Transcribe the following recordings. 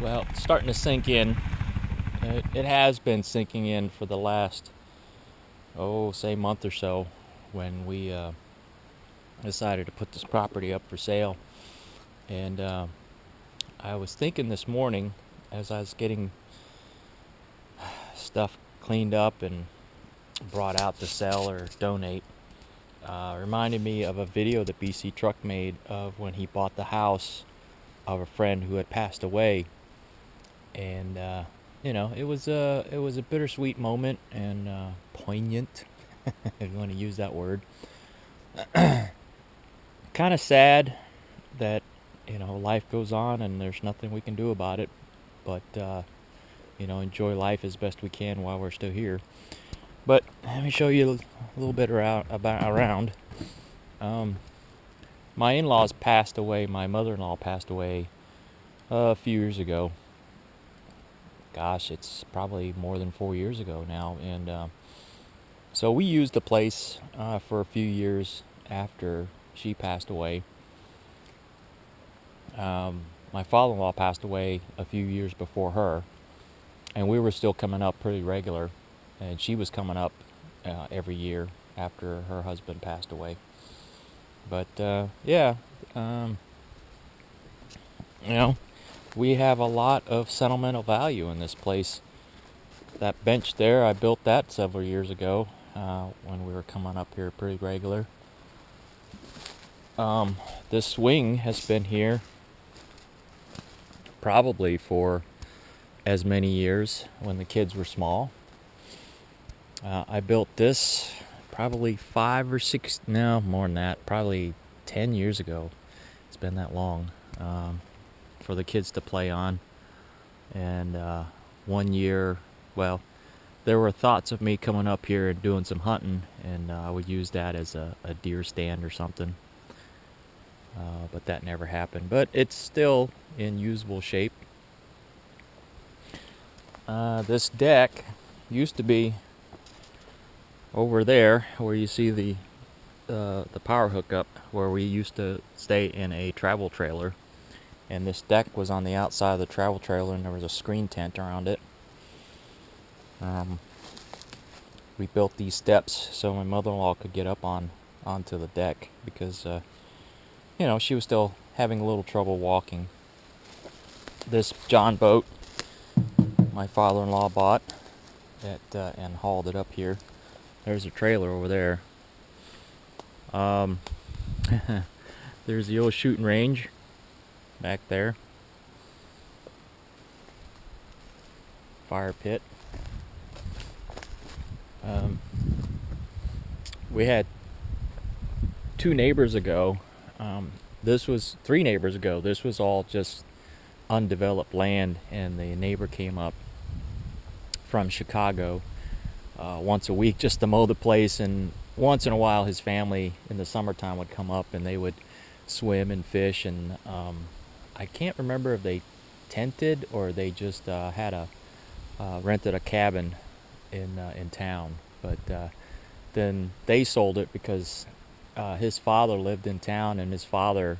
Well, it's starting to sink in. It has been sinking in for the last, say month or so, when we decided to put this property up for sale. And I was thinking this morning, as I was getting stuff cleaned up and brought out to sell or donate, reminded me of a video that BC Truck made of when he bought the house of a friend who had passed away. And it was a bittersweet moment and poignant, if you want to use that word. Kind of sad that life goes on and there's nothing we can do about it, but enjoy life as best we can while we're still here. But let me show you a little bit around. Um, my in-laws passed away. My mother-in-law passed away a few years ago. Gosh, it's probably more than 4 years ago now. And so we used the place for a few years after she passed away. My father-in-law passed away a few years before her, and we were still coming up pretty regular. And she was coming up every year after her husband passed away. But yeah, um, you know, we have a lot of sentimental value in this place. That bench there, I built that several years ago when we were coming up here pretty regular. This swing has been here probably for as many years when the kids were small. I built this probably 5 or 6, no, more than that, probably 10 years ago. It's been that long, for the kids to play on. And one year, well, there were thoughts of me coming up here and doing some hunting, and I would use that as a deer stand or something. But that never happened. But it's still in usable shape. This deck used to be over there where you see the power hookup, where we used to stay in a travel trailer. And this deck was on the outside of the travel trailer, and there was a screen tent around it. We built these steps so my mother-in-law could get up onto the deck because she was still having a little trouble walking. This John boat my father-in-law bought and hauled it up here. There's a trailer over there. There's the old shooting range back there. Fire pit. We had 2 neighbors ago. This was 3 neighbors ago. This was all just undeveloped land, and the neighbor came up from Chicago once a week just to mow the place, and once in a while his family in the summertime would come up and they would swim and fish. And I can't remember if they tented or they just had rented a cabin in town. But then they sold it because his father lived in town, and his father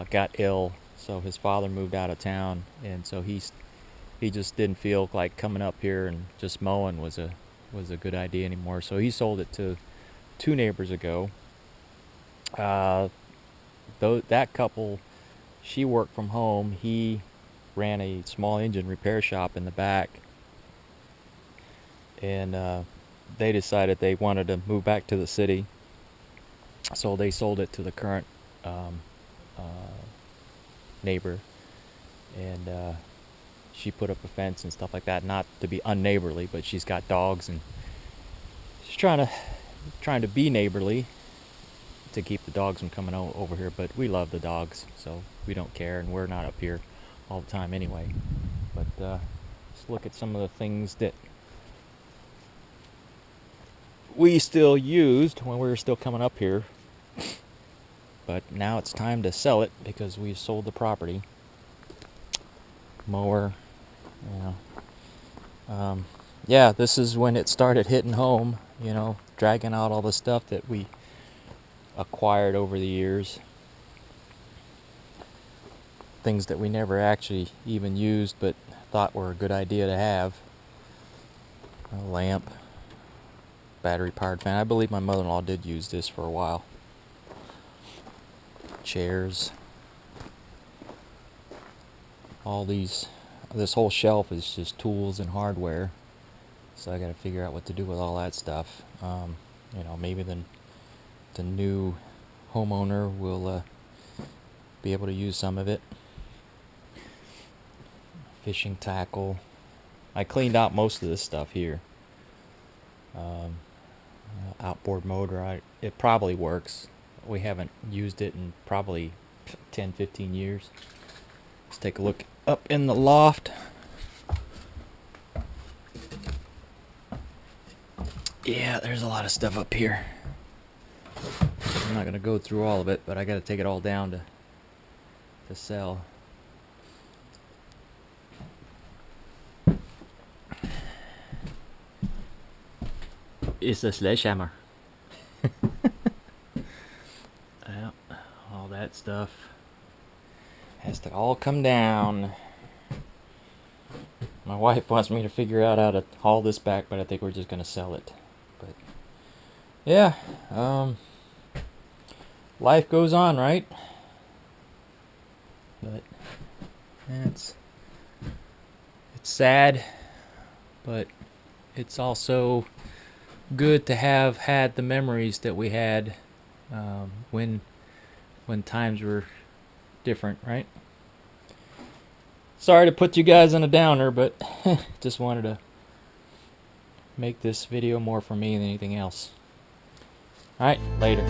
got ill, so his father moved out of town, and so he just didn't feel like coming up here and just mowing was a good idea anymore. So he sold it to 2 neighbors ago. That couple, she worked from home. He ran a small engine repair shop in the back, and they decided they wanted to move back to the city, so they sold it to the current neighbor. And she put up a fence and stuff like that, not to be unneighborly, but she's got dogs, and she's trying to be neighborly to keep the dogs from coming over here. But we love the dogs, so we don't care, and we're not up here all the time anyway. But let's look at some of the things that we still used when we were still coming up here. But now it's time to sell it because we sold the property. Mower, yeah, this is when it started hitting home, dragging out all the stuff that we acquired over the years. things that we never actually even used but thought were a good idea to have. A lamp, battery powered fan. I believe my mother-in-law did use this for a while. Chairs. All these, this whole shelf is just tools and hardware. So I got to figure out what to do with all that stuff. You know, maybe the new homeowner will be able to use some of it. Fishing tackle. I cleaned out most of this stuff here. Outboard motor, it probably works. We haven't used it in probably 10-15 years. Let's take a look up in the loft. Yeah, there's a lot of stuff up here. I'm not gonna go through all of it, but I gotta take it all down to sell. It's a sledgehammer. Yeah, all that stuff has to all come down. My wife wants me to figure out how to haul this back, but I think we're just gonna sell it. But yeah, life goes on, right? But yeah, it's sad, but it's also good to have had the memories that we had when times were different, right? Sorry to put you guys on a downer, but just wanted to make this video more for me than anything else. Alright, later.